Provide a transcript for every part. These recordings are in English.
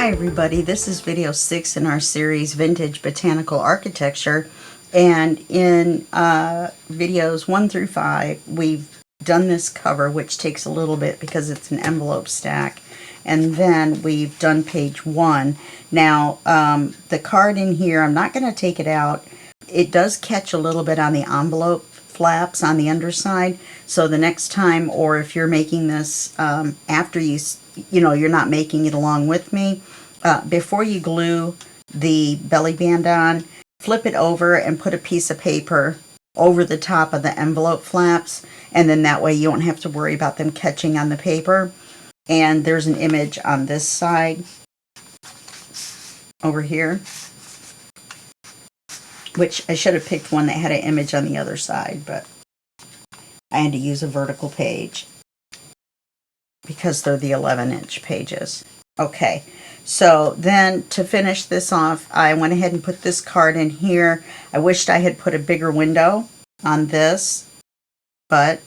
Hi everybody, this is video 6 in our series Vintage Botanical Architecture, and in videos 1 through 5 we've done this cover, which takes a little bit because it's an envelope stack, and then we've done page 1. Now the card in here, I'm not going to take it out. It does catch a little bit on the envelope flaps on the underside, so the next time, or if you're making this after you're not making it along with me, before you glue the belly band on, flip it over and put a piece of paper over the top of the envelope flaps, and then that way you don't have to worry about them catching on the paper. And there's an image on this side over here, which I should have picked one that had an image on the other side, but I had to use a vertical page because they're the 11-inch pages. Okay, so then to finish this off, I went ahead and put this card in here. I wished I had put a bigger window on this, but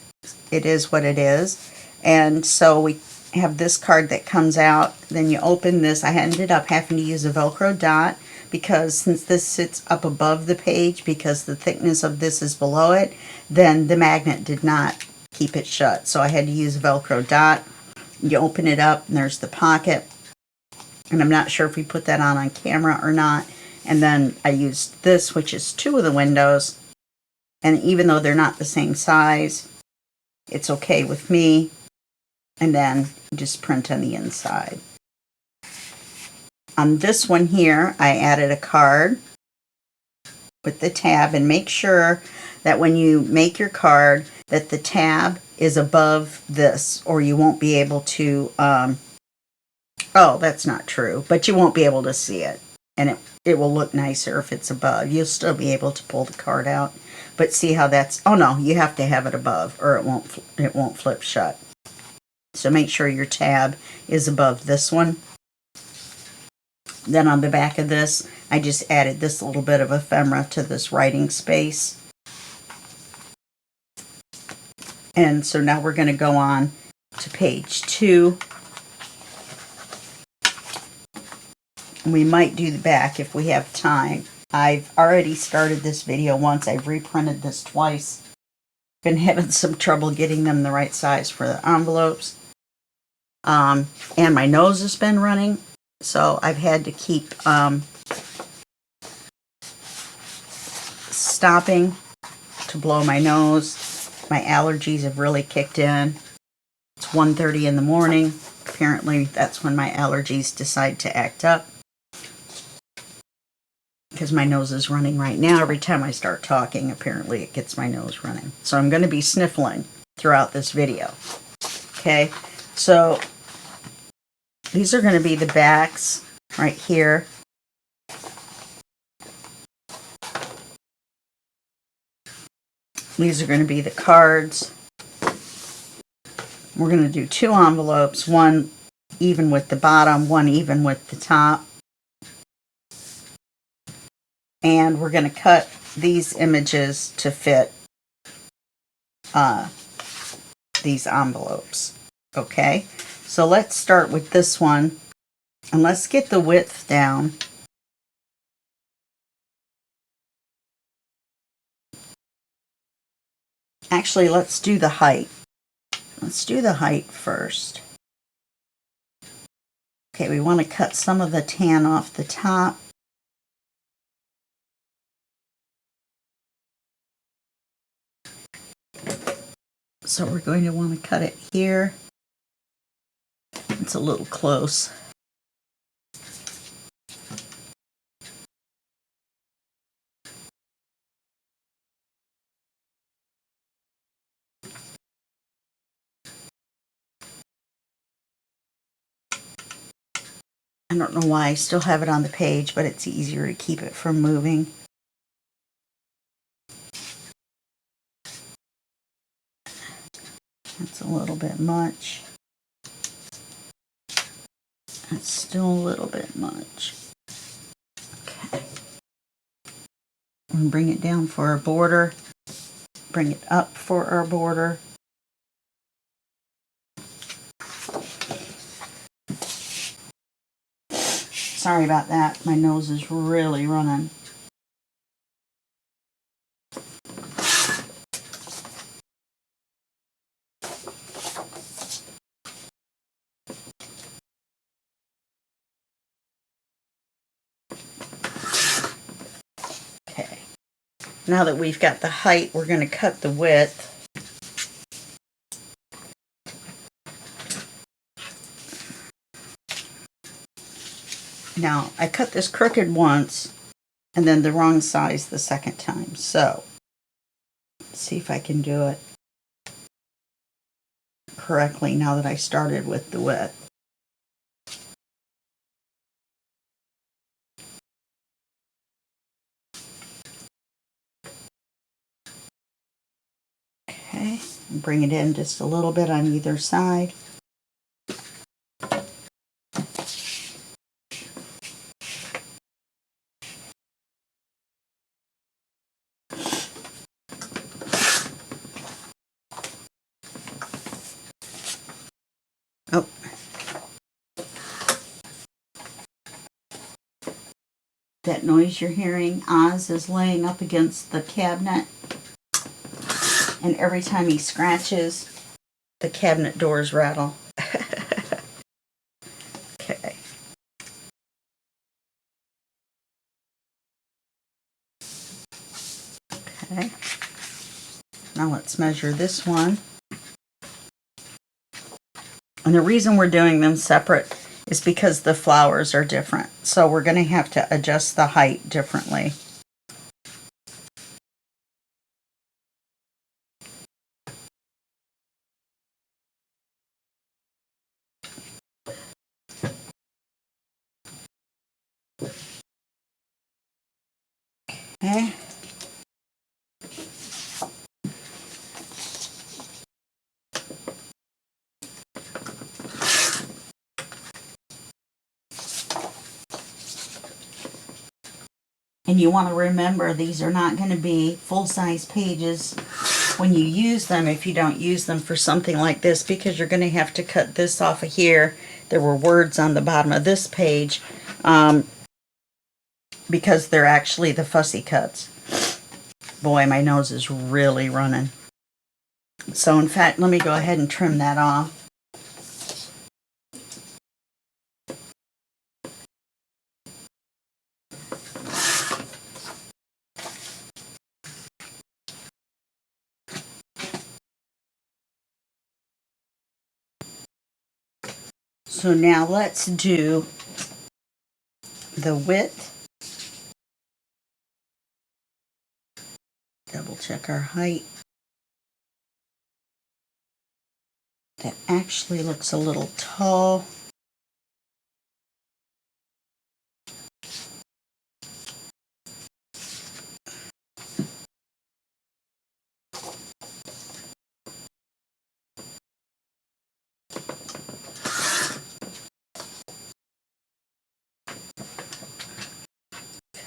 it is what it is. And so we have this card that comes out. Then you open this. I ended up having to use a Velcro dot because since this sits up above the page, because the thickness of this is below it, then the magnet did not keep it shut. So I had to use a Velcro dot. You open it up and there's the pocket. And I'm not sure if we put that on camera or not. And then I used this, which is 2 of the windows. And even though they're not the same size, it's okay with me. And then just print on the inside. On this one here, I added a card with the tab, and make sure that when you make your card that the tab is above this, or you won't be able to, oh, that's not true, but you won't be able to see it, and it will look nicer if it's above. You'll still be able to pull the card out, but see how that's, oh no, you have to have it above or it won't flip shut. So make sure your tab is above this one. Then on the back of this, I just added this little bit of ephemera to this writing space. And so now we're going to go on to page 2. We might do the back if we have time. I've already started this video once. I've reprinted this twice. Been having some trouble getting them the right size for the envelopes. And my nose has been running, so I've had to keep stopping to blow my nose. My allergies have really kicked in. It's 1:30 in the morning. Apparently that's when my allergies decide to act up, because my nose is running right now. Every time I start talking, apparently it gets my nose running. So I'm going to be sniffling throughout this video. Okay, so these are going to be the backs right here. These are going to be the cards. We're going to do 2 envelopes, one even with the bottom, one even with the top. And we're going to cut these images to fit these envelopes. Okay, so let's start with this one, and let's get the width down. Actually, let's do the height. Let's do the height first. Okay, we want to cut some of the tan off the top. So we're going to want to cut it here. It's a little close. I don't know why I still have it on the page, but it's easier to keep it from moving. That's a little bit much. That's still a little bit much. Okay. I'm going to bring it down for our border. Bring it up for our border. Sorry about that. My nose is really running. Okay. Now that we've got the height, we're going to cut the width. Now, I cut this crooked once and then the wrong size the second time. So, let's see if I can do it correctly now that I started with the width. Okay, and bring it in just a little bit on either side. Oh. That noise you're hearing, Oz is laying up against the cabinet, and every time he scratches, the cabinet doors rattle. Okay. Okay. Now let's measure this one. And the reason we're doing them separate is because the flowers are different. So we're going to have to adjust the height differently. Okay. And you want to remember, these are not going to be full-size pages when you use them if you don't use them for something like this, because you're going to have to cut this off of here. There were words on the bottom of this page because they're actually the fussy cuts. Boy, my nose is really running. So in fact, let me go ahead and trim that off. So now let's do the width. Double check our height. That actually looks a little tall.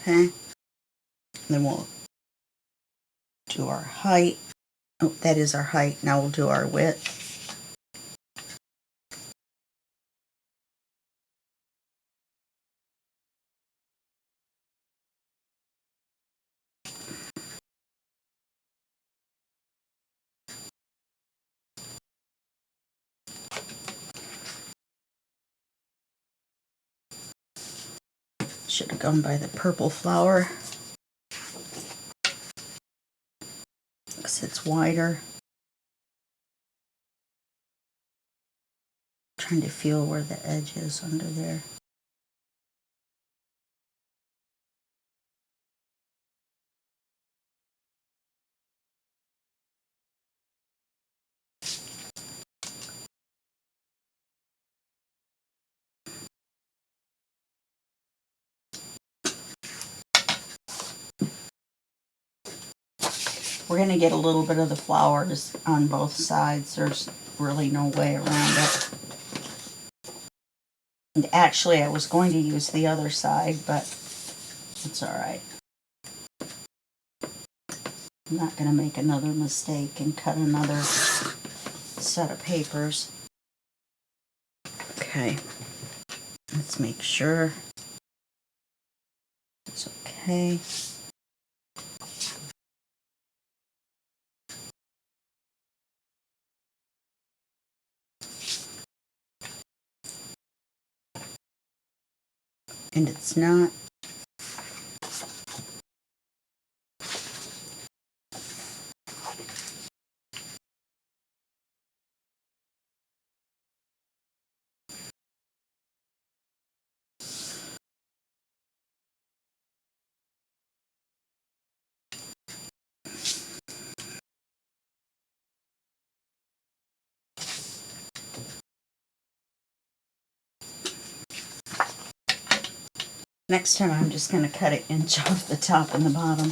Okay. Then we'll do our height. Oh, that is our height. Now we'll do our width. Should have gone by the purple flower because it's wider. Trying to feel where the edge is under there. We're going to get a little bit of the flowers on both sides. There's really no way around it. And actually, I was going to use the other side, but it's all right. I'm not going to make another mistake and cut another set of papers. Okay, let's make sure Okay. And it's not. Next time I'm just going to cut an inch off the top and the bottom.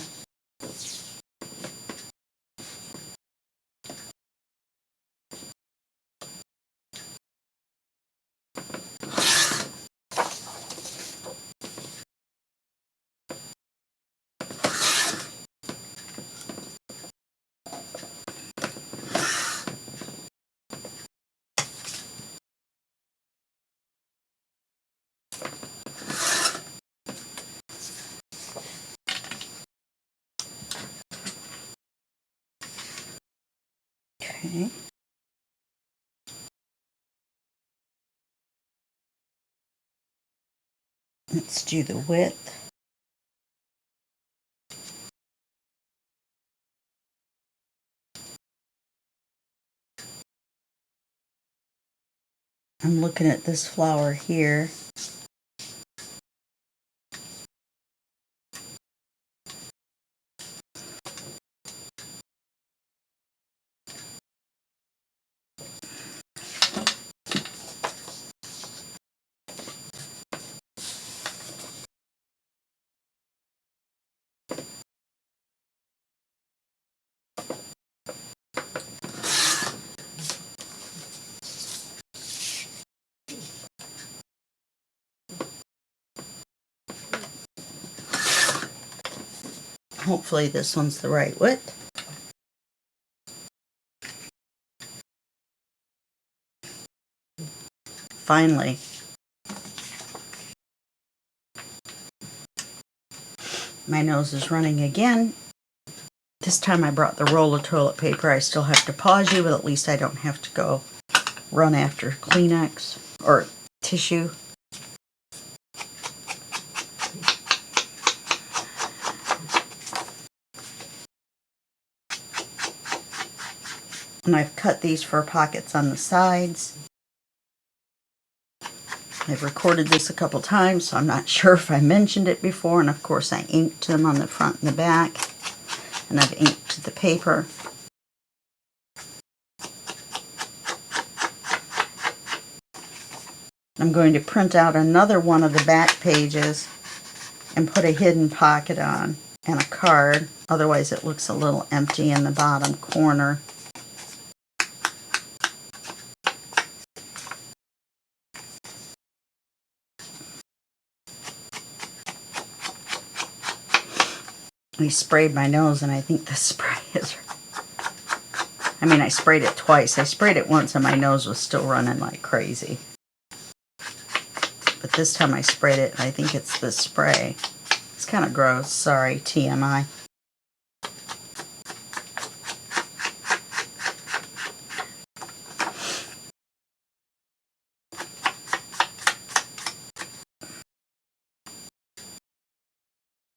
Okay. Let's do the width. I'm looking at this flower here. Hopefully this one's the right width. Finally. My nose is running again. This time I brought the roll of toilet paper. I still have to pause you, but at least I don't have to go run after Kleenex or tissue. And I've cut these for pockets on the sides. I've recorded this a couple times, so I'm not sure if I mentioned it before. And of course I inked them on the front and the back. And I've inked the paper. I'm going to print out another one of the back pages and put a hidden pocket on and a card. Otherwise it looks a little empty in the bottom corner. I sprayed my nose and I think the spray is... I mean, I sprayed it twice. I sprayed it once and my nose was still running like crazy. But this time I sprayed it and I think it's the spray. It's kind of gross. Sorry, TMI.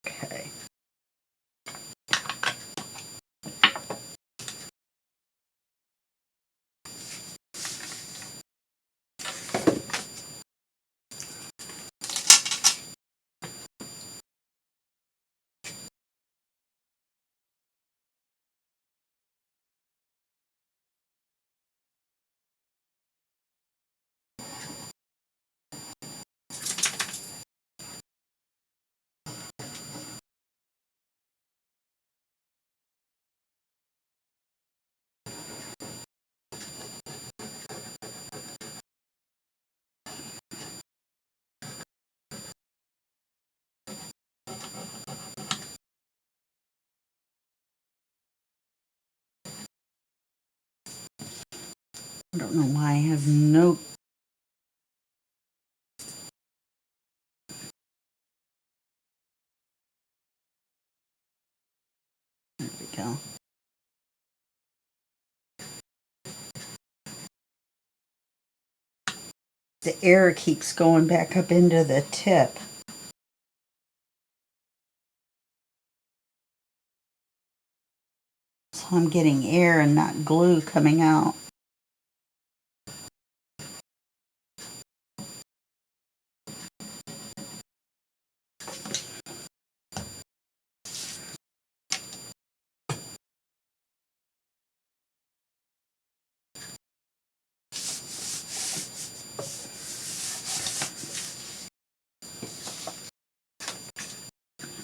Okay. I don't know why I have no... go. The air keeps going back up into the tip. So I'm getting air and not glue coming out.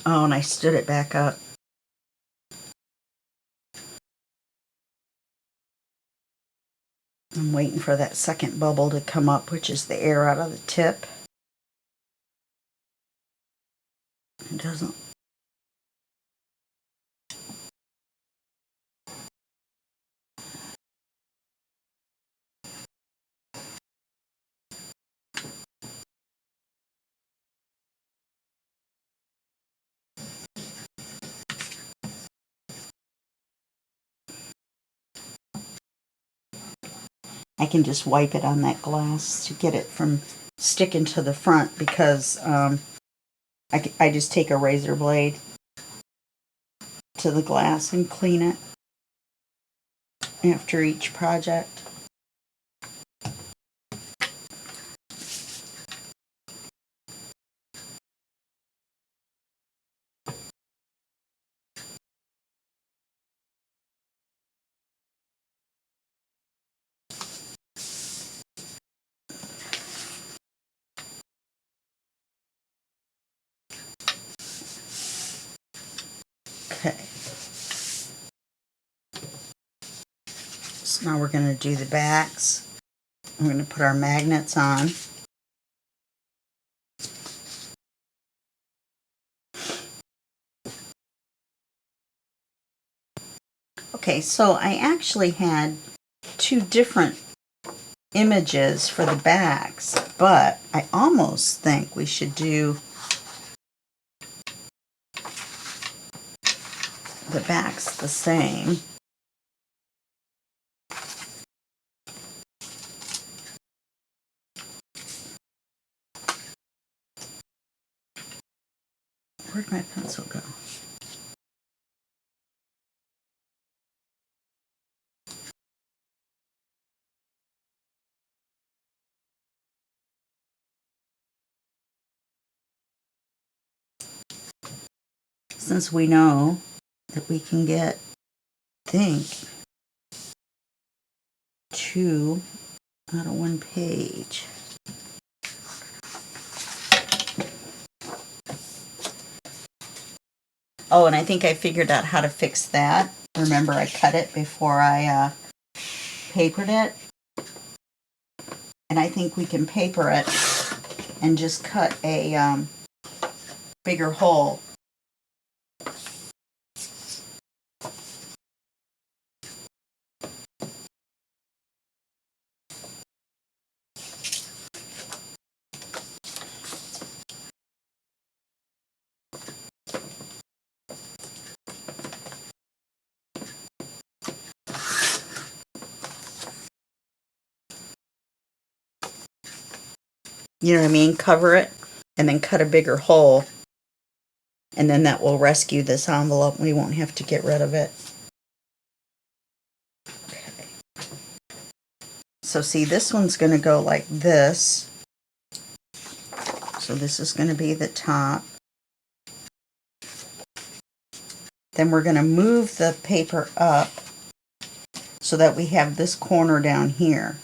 Oh, and I stood it back up. I'm waiting for that second bubble to come up, which is the air out of the tip. It doesn't. I can just wipe it on that glass to get it from sticking to the front, because I just take a razor blade to the glass and clean it after each project. Okay. So now we're going to do the backs. We're going to put our magnets on. Okay, so I actually had two different images for the backs, but I almost think we should do the backs the same. Where'd my pencil go? Since we know that we can get, I think, 2 out of 1 page. Oh, and I think I figured out how to fix that. Remember, I cut it before I papered it. And I think we can paper it and just cut a bigger hole. You know what I mean? Cover it and then cut a bigger hole. And then that will rescue this envelope. We won't have to get rid of it. Okay. So see, this one's going to go like this. So this is going to be the top. Then we're going to move the paper up so that we have this corner down here.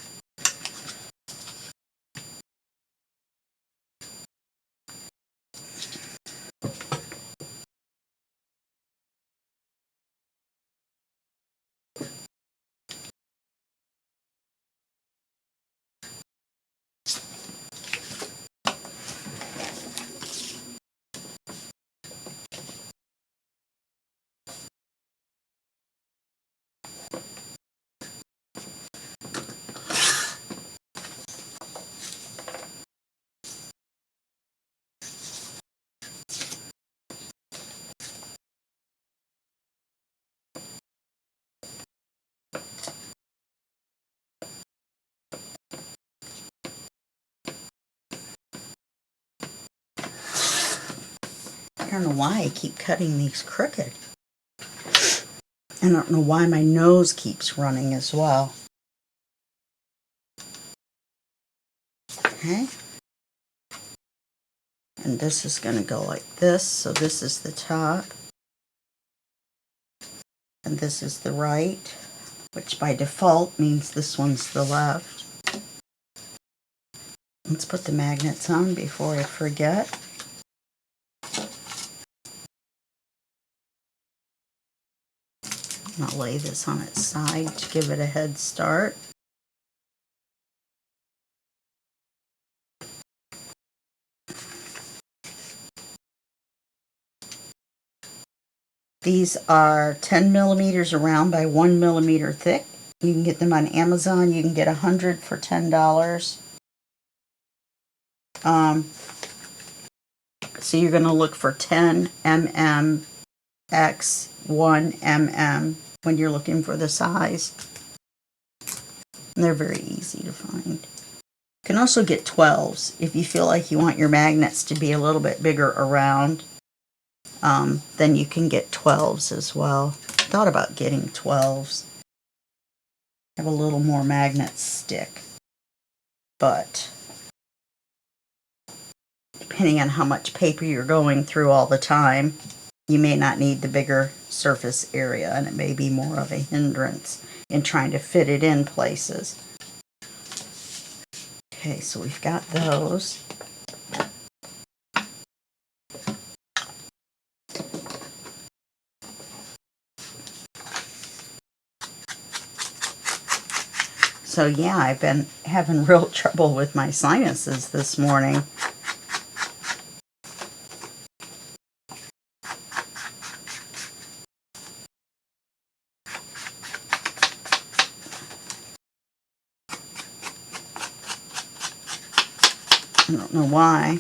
I don't know why I keep cutting these crooked. I don't know why my nose keeps running as well. Okay. And this is going to go like this. So this is the top. And this is the right, which by default means this one's the left. Let's put the magnets on before I forget. I'll lay this on its side to give it a head start. These are 10 millimeters around by 1 millimeter thick. You can get them on Amazon. You can get 100 for $10. So you're going to look for 10 mm x 1 mm when you're looking for the size. And they're very easy to find. You can also get 12s if you feel like you want your magnets to be a little bit bigger around. Then you can get 12s as well. Thought about getting 12s. Have a little more magnet stick. But depending on how much paper you're going through all the time, you may not need the bigger surface area, and it may be more of a hindrance in trying to fit it in places. Okay, so we've got those. So yeah, I've been having real trouble with my sinuses this morning. I don't know why.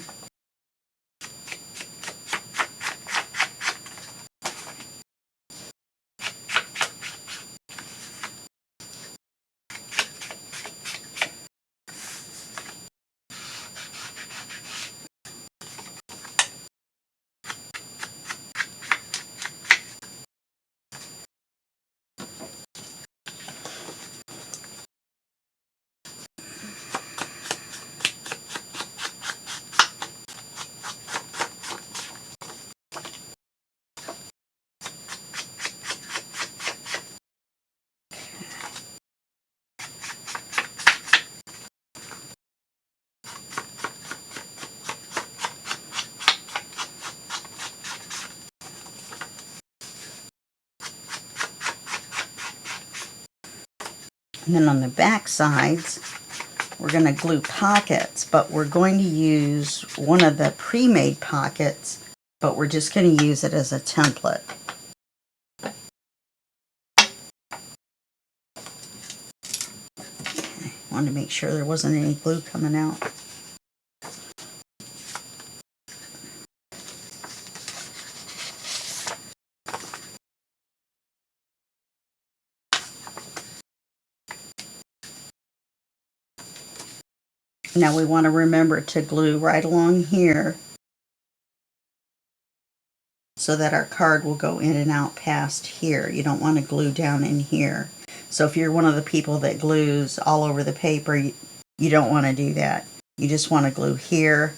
And then on the back sides, we're going to glue pockets, but we're going to use one of the pre-made pockets, but we're just going to use it as a template. Okay, wanted to make sure there wasn't any glue coming out. Now we want to remember to glue right along here so that our card will go in and out past here. You don't want to glue down in here. So if you're one of the people that glues all over the paper, you don't want to do that. You just want to glue here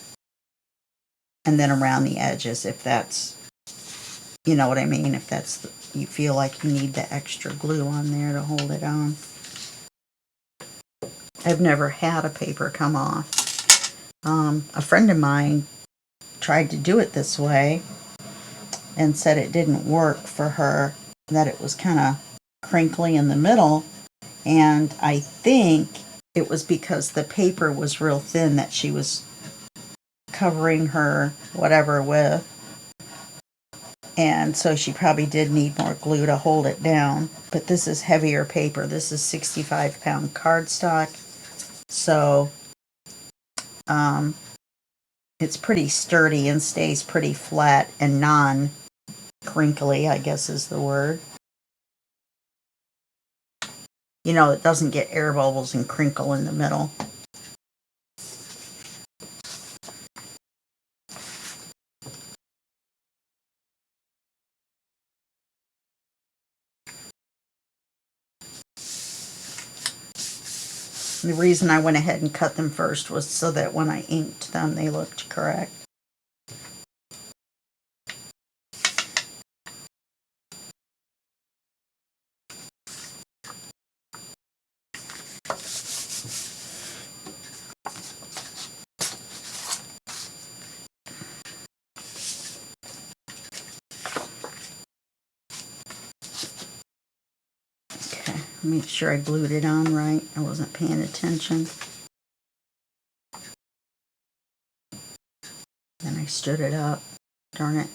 and then around the edges if that's, you know what I mean, if that's, you feel like you need the extra glue on there to hold it on. I've never had a paper come off. A friend of mine tried to do it this way and said it didn't work for her, that it was kind of crinkly in the middle, and I think it was because the paper was real thin that she was covering her whatever with, and so she probably did need more glue to hold it down. But this is heavier paper. This is 65-pound cardstock, so it's pretty sturdy and stays pretty flat and non-crinkly, I guess is the word. You know, it doesn't get air bubbles and crinkle in the middle. The reason I went ahead and cut them first was so that when I inked them, they looked correct. Okay, make sure I glued it on right. I wasn't paying attention. Then I stood it up. Darn it.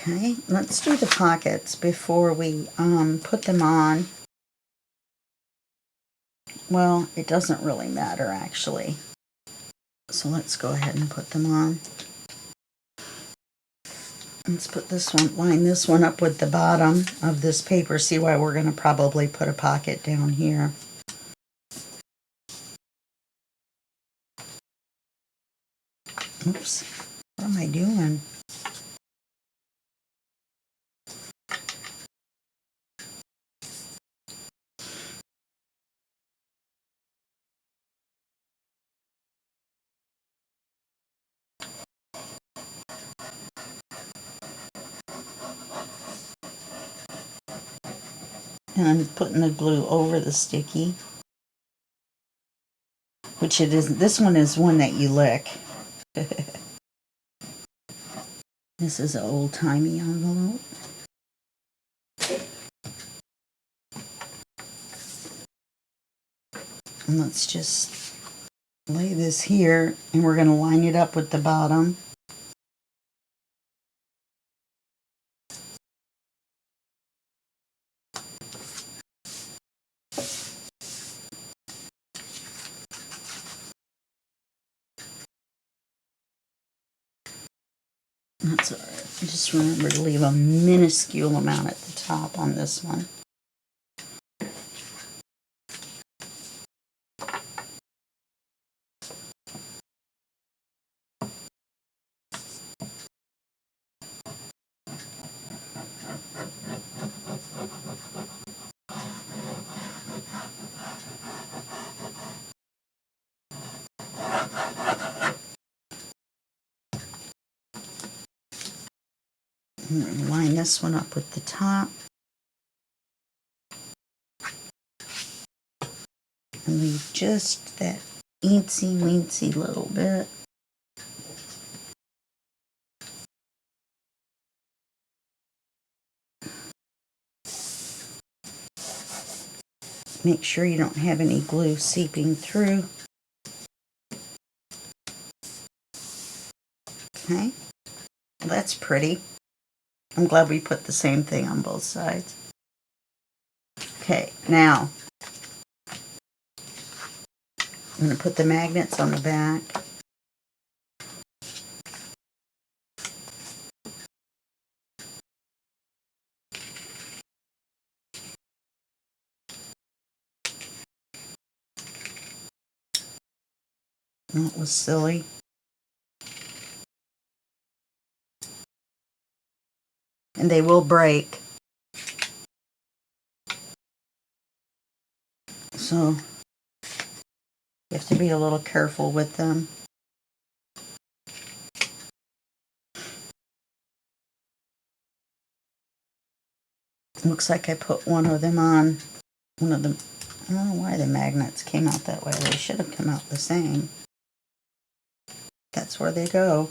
Okay, let's do the pockets before we put them on. Well, it doesn't really matter actually. So let's go ahead and put them on. Let's put this one, line this one up with the bottom of this paper. See why we're going to probably put a pocket down here. Oops, what am I doing? And I'm putting the glue over the sticky, which it is. This one is one that you lick. This is an old-timey envelope. And let's just lay this here, and we're going to line it up with the bottom. That's all right. Just remember to leave a minuscule amount at the top on this one. And line this one up with the top. And leave just that eensy weensy little bit. Make sure you don't have any glue seeping through. Okay, well, that's pretty. I'm glad we put the same thing on both sides. Okay, now I'm going to put the magnets on the back. That was silly. And they will break. So You have to be a little careful with them. Looks like I put one of them on. One of them. I don't know why the magnets came out that way. They should have come out the same. That's where they go.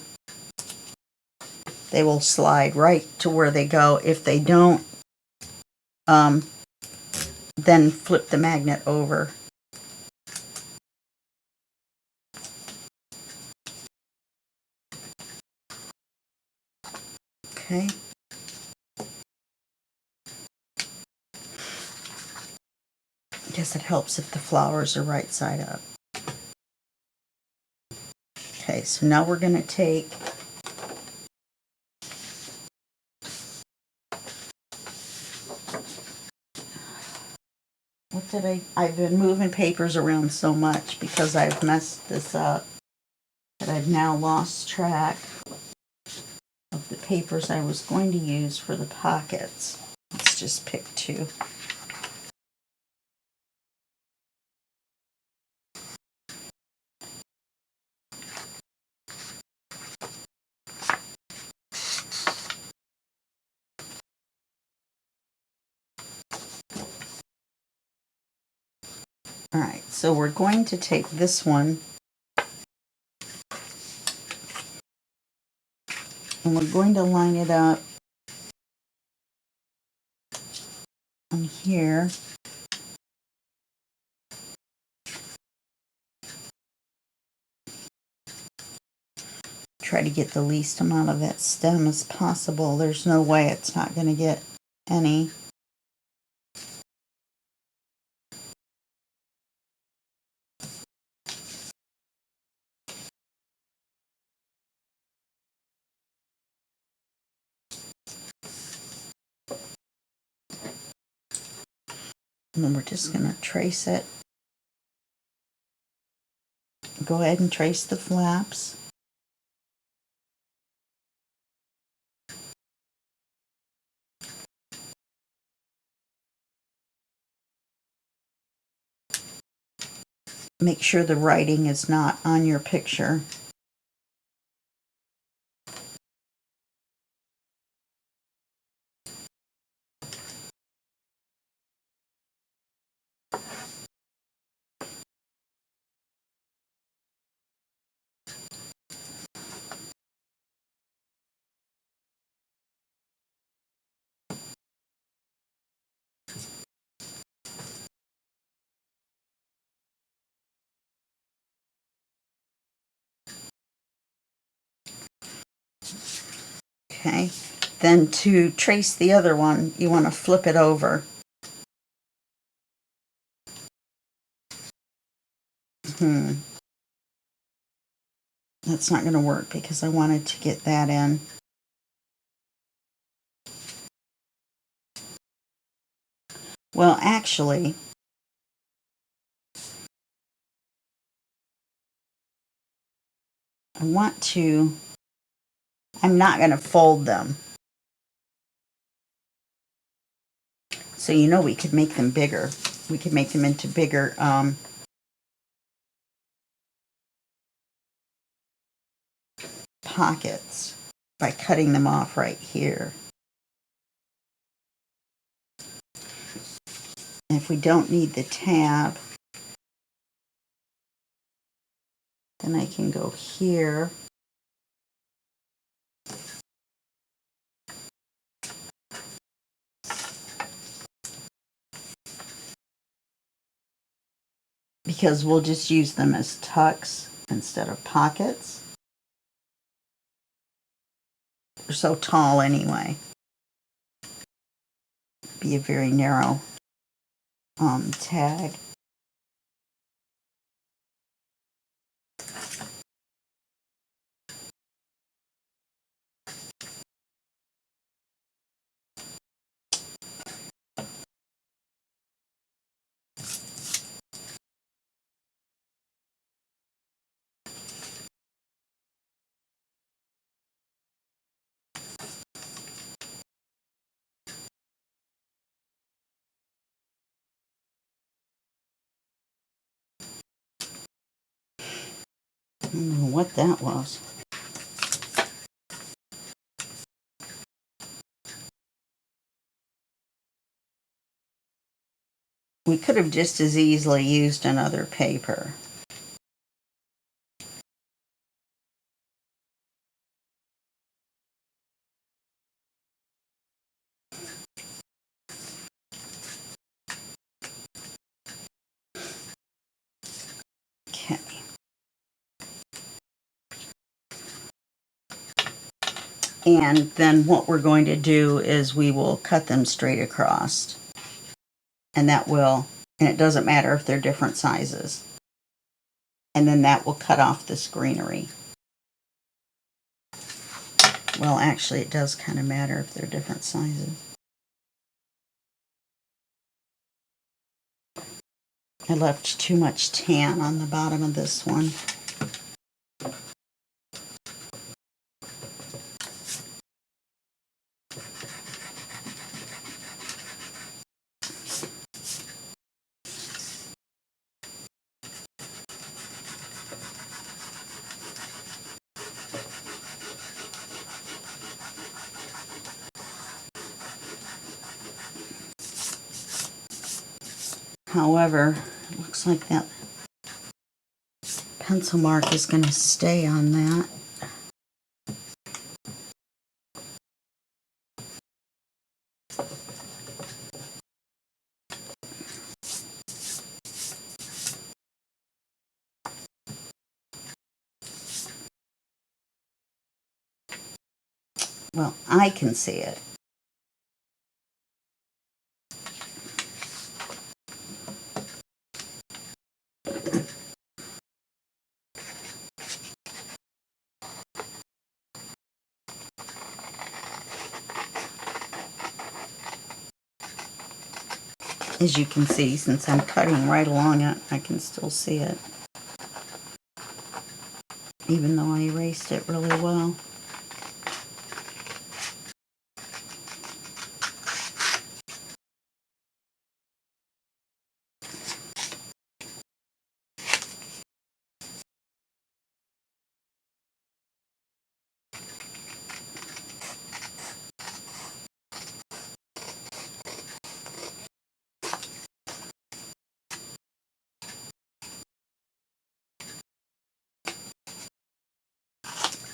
They will slide right to where they go. If they don't, then flip the magnet over. Okay. I guess it helps if the flowers are right side up. Okay, so now we're going to take I've been moving papers around so much because I've messed this up that I've now lost track of the papers I was going to use for the pockets. Let's just pick two. Alright, so we're going to take this one and we're going to line it up on here. Try to get the least amount of that stem as possible. There's no way it's not going to get any. And then we're just going to trace it. Go ahead and trace the flaps. Make sure the writing is not on your picture. Okay, then to trace the other one, you want to flip it over. That's not going to work because I wanted to get that in. Well, actually, I'm not going to fold them. So you know we could make them bigger. We could make them into bigger pockets by cutting them off right here. And if we don't need the tab, then I can go here. Because we'll just use them as tucks instead of pockets. They're so tall anyway. Be a very narrow tag. don't know what that was. We could have just as easily used another paper. Okay. And then what we're going to do is we will cut them straight across. And that will, and it doesn't matter if they're different sizes. And then that will cut off this greenery. Well, actually, it does kind of matter if they're different sizes. I left too much tan on the bottom of this one. However, it looks like that pencil mark is going to stay on that. Well, I can see it. As you can see, since I'm cutting right along it, I can still see it. Even though I erased it really well.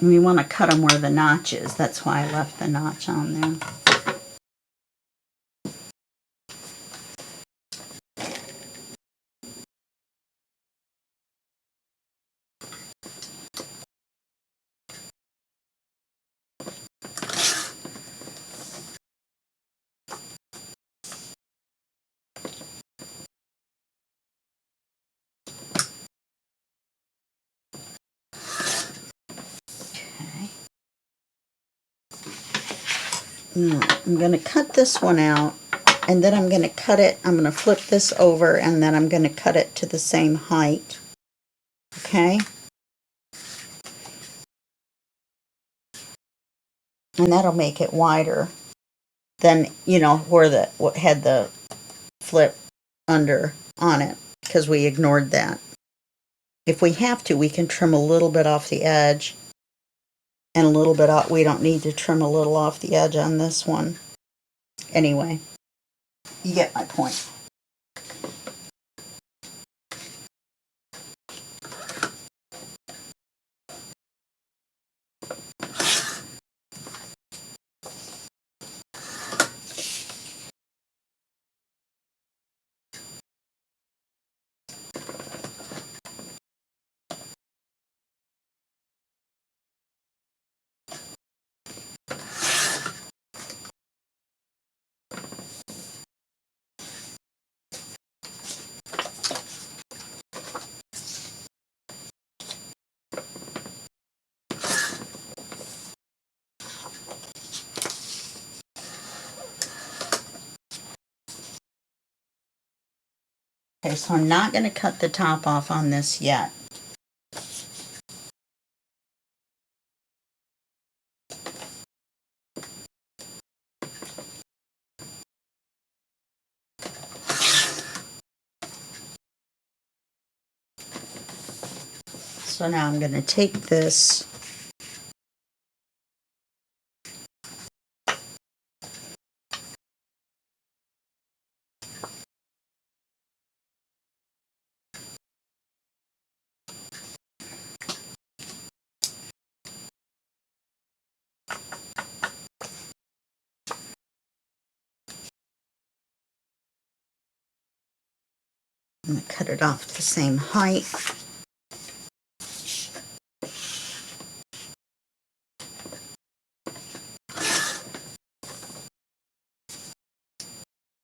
And we want to cut them where the notch is. That's why I left the notch on there. Now, I'm going to cut this one out, and then I'm going to cut it, I'm going to flip this over, and then I'm going to cut it to the same height. Okay? And that'll make it wider than, you know, where the what had the flip under on it, because we ignored that. If we have to, we can trim a little bit off the edge, and a little bit off. We don't need to trim a little off the edge on this one. Anyway, you get my point. Okay, so I'm not going to cut the top off on this yet. So now I'm going to take this I'm going to cut it off the same height.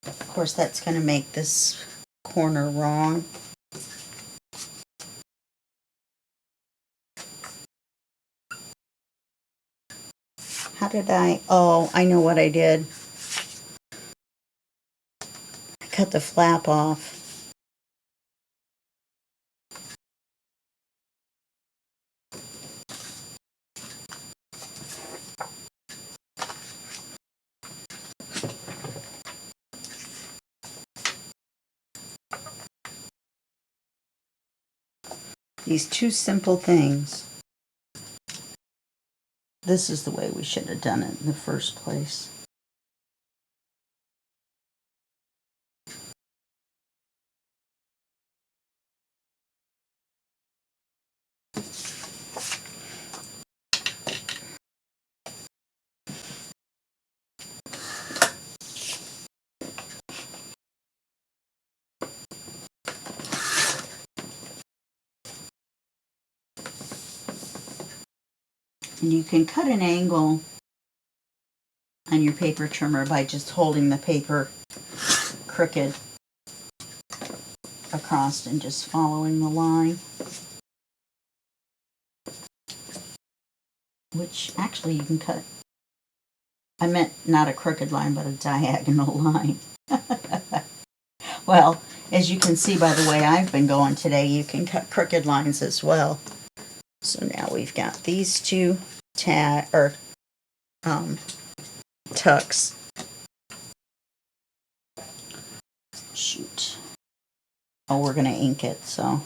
Of course, that's going to make this corner wrong. How did oh, I know what I did. I cut the flap off. These two simple things. This is the way we should have done it in the first place. And you can cut an angle on your paper trimmer by just holding the paper crooked across and just following the line. Which actually you can cut. I meant not a crooked line, but a diagonal line. Well, as you can see by the way I've been going today, you can cut crooked lines as well. So now we've got these two tucks. Shoot. Oh, we're going to ink it, so.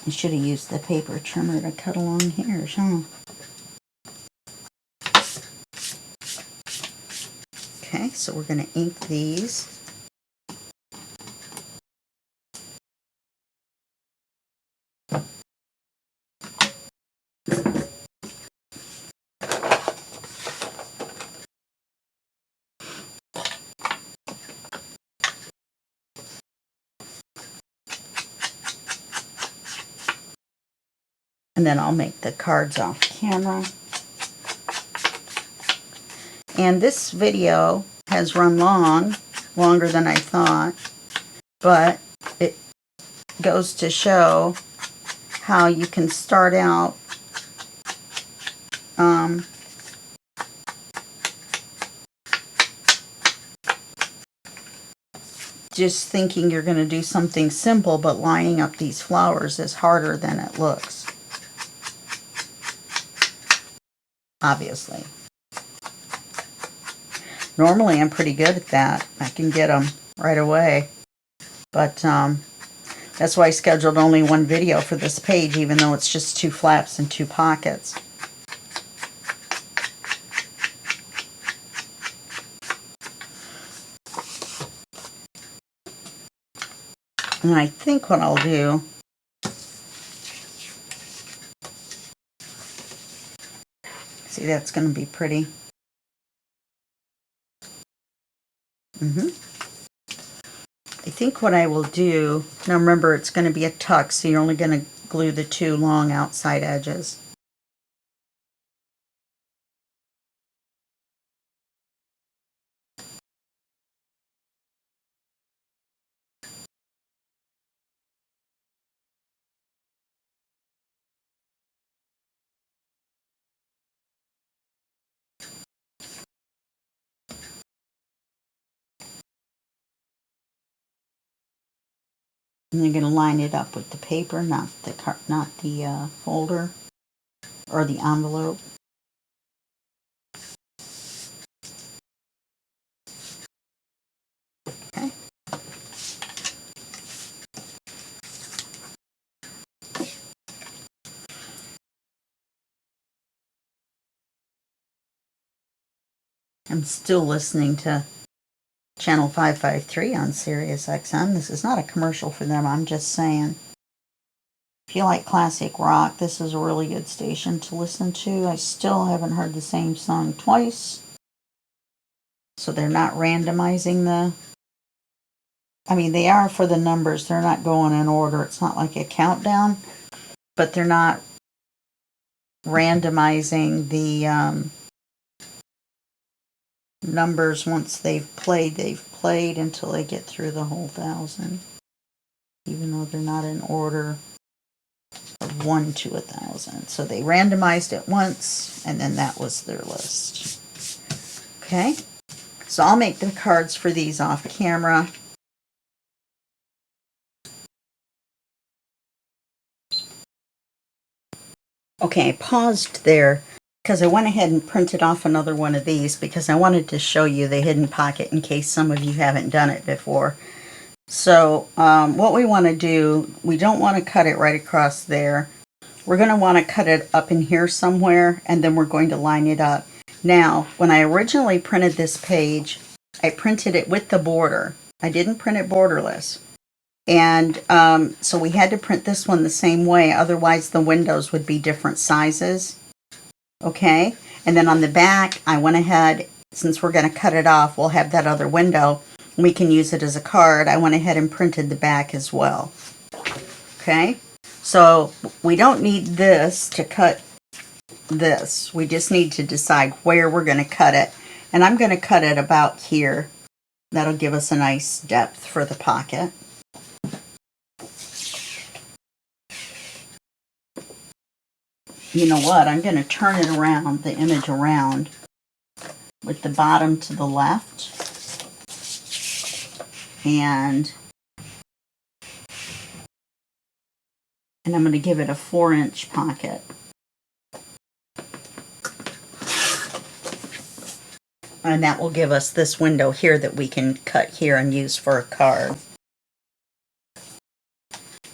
I should have used the paper trimmer to cut along here, huh? Okay, so we're going to ink these. And then I'll make the cards off camera. And this video has run longer than I thought, but it goes to show how you can start out just thinking you're going to do something simple, but lining up these flowers is harder than it looks. Obviously. Normally I'm pretty good at that. I can get them right away. But that's why I scheduled only one video for this page, even though it's just 2 flaps and 2 pockets. And I think what I'll do, see, that's going to be pretty. I think what I will do, now remember it's going to be a tuck, so you're only going to glue the 2 long outside edges. And you're going to line it up with the paper, not the folder or the envelope. I'm still listening to Channel 553 on Sirius XM. This is not a commercial for them, I'm just saying. If you like classic rock, this is a really good station to listen to. I still haven't heard the same song twice. So they're not randomizing the... I mean, they are for the numbers. They're not going in order. It's not like a countdown. But they're not randomizing the numbers once they've played until they get through the whole 1,000. Even though they're not in order of 1 to 1,000. So they randomized it once, and then that was their list. Okay, so I'll make the cards for these off camera. Okay, I paused there because I went ahead and printed off another one of these because I wanted to show you the hidden pocket in case some of you haven't done it before. So what we want to do, we don't want to cut it right across there. We're going to want to cut it up in here somewhere, and then we're going to line it up. Now, when I originally printed this page, I printed it with the border. I didn't print it borderless. And so we had to print this one the same way, otherwise the windows would be different sizes. Okay, and then on the back, I went ahead, since we're going to cut it off, we'll have that other window. We can use it as a card. I went ahead and printed the back as well. Okay, so we don't need this to cut this. We just need to decide where we're going to cut it. And I'm going to cut it about here. That'll give us a nice depth for the pocket. You know what? I'm going to turn it around, the image around, with the bottom to the left. And I'm going to give it a 4-inch pocket. And that will give us this window here that we can cut here and use for a card.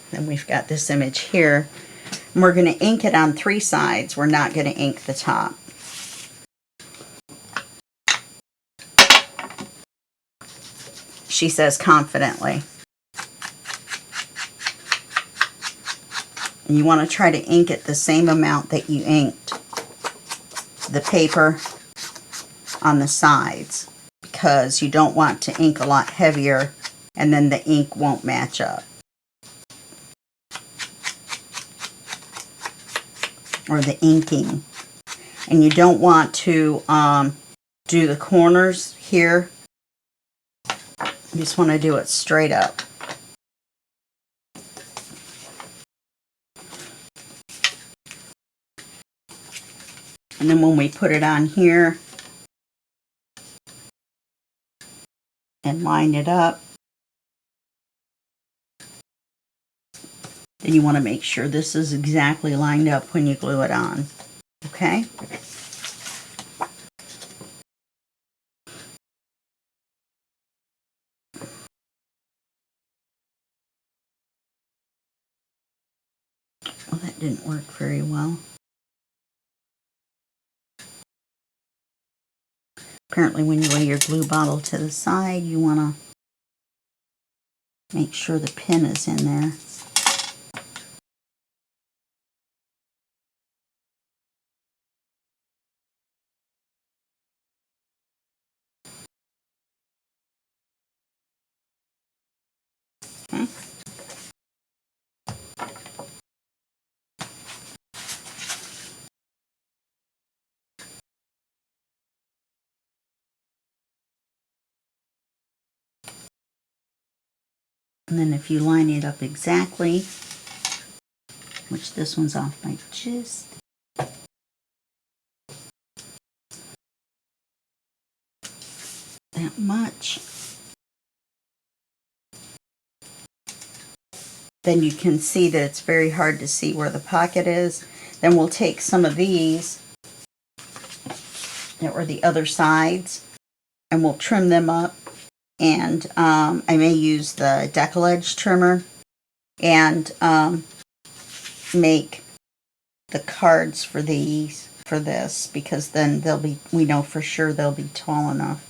Then we've got this image here. And we're going to ink it on 3 sides. We're not going to ink the top. She says confidently. And you want to try to ink it the same amount that you inked the paper on the sides, because you don't want to ink a lot heavier and then the ink won't match up. Or the inking. And you don't want to do the corners here. You just want to do it straight up. And then when we put it on here and line it up, then you want to make sure this is exactly lined up when you glue it on. Okay? Well, that didn't work very well. Apparently when you lay your glue bottle to the side, you want to make sure the pin is in there. Okay. And then if you line it up exactly, which this one's off by just that much, then you can see that it's very hard to see where the pocket is. Then we'll take some of these that were the other sides and we'll trim them up. And I may use the decollage trimmer and make the cards for these for this, because then we know for sure they'll be tall enough.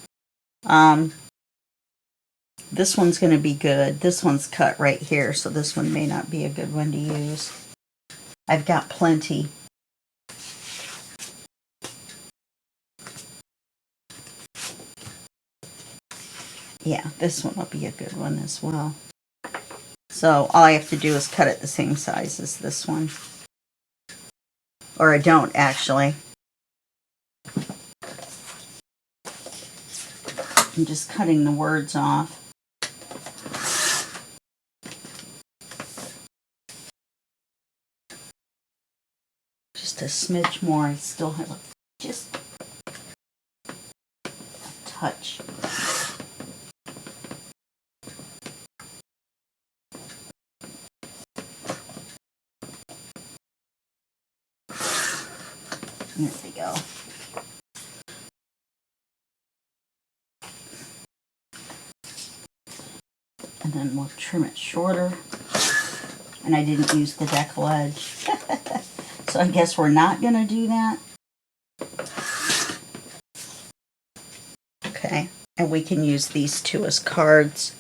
This one's going to be good. This one's cut right here, so this one may not be a good one to use. I've got plenty. Yeah, this one will be a good one as well. So all I have to do is cut it the same size as this one. Or I don't, actually. I'm just cutting the words off. Just a smidge more. I still have just a touch. There we go. And then we'll trim it shorter. And I didn't use the decal edge. So I guess we're not going to do that. Okay. And we can use these two as cards.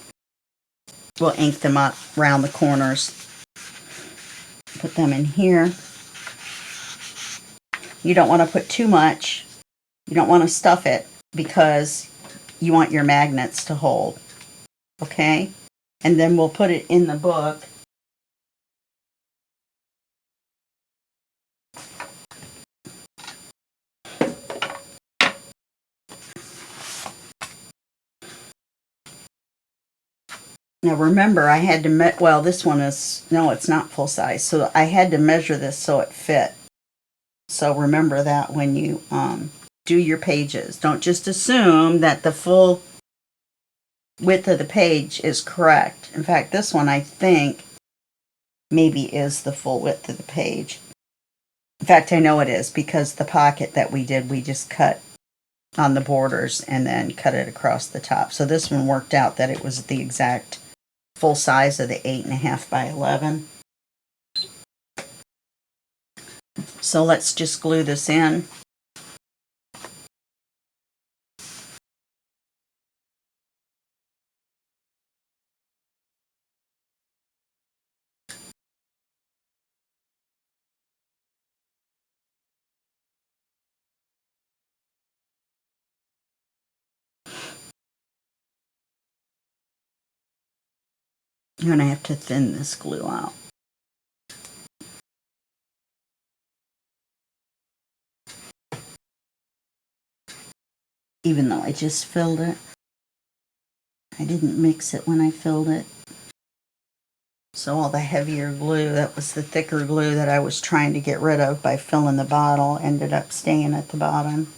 We'll ink them up around the corners. Put them in here. You don't want to put too much. You don't want to stuff it because you want your magnets to hold. Okay? And then we'll put it in the book. Now remember, I had to, well, this one is, no, it's not full size. So I had to measure this so it fit. So remember that when you do your pages. Don't just assume that the full width of the page is correct. In fact, this one I think maybe is the full width of the page. In fact, I know it is because the pocket that we did, we just cut on the borders and then cut it across the top. So this one worked out that it was the exact full size of the 8.5 by 11. So let's just glue this in. I'm going to have to thin this glue out. Even though I just filled it. I didn't mix it when I filled it. So all the heavier glue, that was the thicker glue that I was trying to get rid of by filling the bottle, ended up staying at the bottom.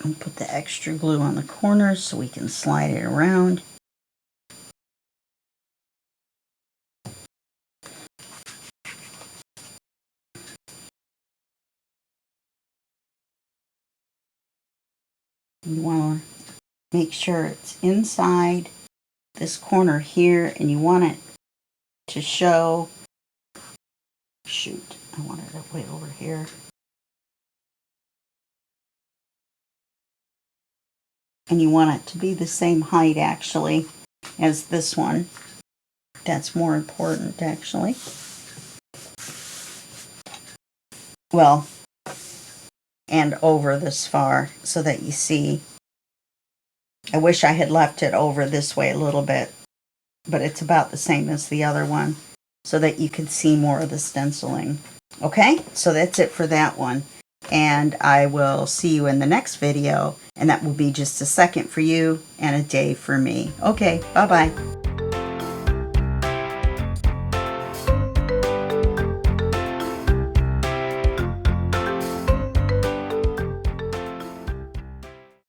And put the extra glue on the corners so we can slide it around. You want to make sure it's inside this corner here, and you want it to show, shoot, I wanted it way over here. And you want it to be the same height actually as this one. That's more important actually. Well, and over this far so that you see. I wish I had left it over this way a little bit, but it's about the same as the other one so that you can see more of the stenciling. Okay, so that's it for that one. And I will see you in the next video, and that will be just a second for you and a day for me. Okay, bye-bye.